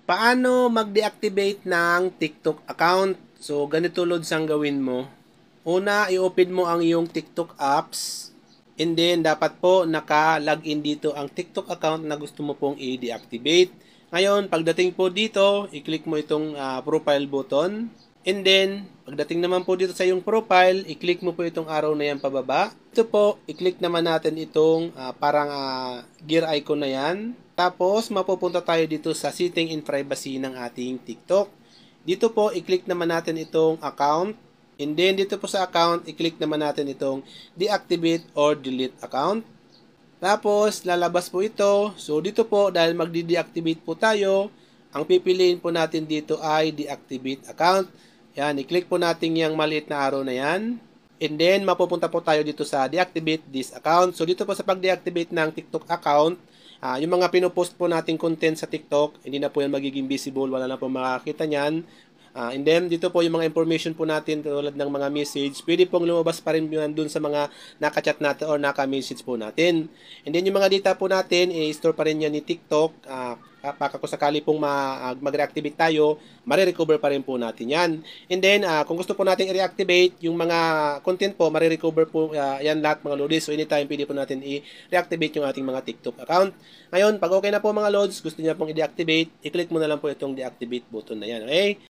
Paano mag-deactivate ng TikTok account? So, ganito loads ang gawin mo. Una, i-open mo ang iyong TikTok apps. And then, dapat po naka-login dito ang TikTok account na gusto mo pong i-deactivate. Ngayon, pagdating po dito, i-click mo itong profile button. And then, pagdating naman po dito sa iyong profile, i-click mo po itong arrow na yan pababa. Ito po, i-click naman natin itong parang gear icon na yan. Tapos, mapupunta tayo dito sa setting and privacy ng ating TikTok. Dito po, i-click naman natin itong account. And then, dito po sa account, i-click naman natin itong deactivate or delete account. Tapos, lalabas po ito. So, dito po, dahil magdi-deactivate po tayo, ang pipiliin po natin dito ay deactivate account. Yan, i-click po natin yung maliit na arrow na yan. And then, mapupunta po tayo dito sa deactivate this account. So, dito po sa pag-deactivate ng TikTok account, yung mga pinopost po nating content sa TikTok, hindi na po yan magiging visible, wala na po makakita niyan. And then, dito po yung mga information po natin tulad ng mga message, pwede pong lumabas pa rin yun dun sa mga nakachat natin or naka-message po natin. And then, yung mga data po natin, i-store pa rin yan ni TikTok. Baka kung sakali pong mag-reactivate tayo, marirecover pa rin po natin yan. And then, kung gusto po natin i-reactivate, yung mga content po, marirecover po yan lahat mga loads. So, anytime pwede po natin i-reactivate yung ating mga TikTok account. Ngayon, pag okay na po mga loads, gusto niya pong i-deactivate, i-click mo na lang po itong deactivate button na yan. Okay?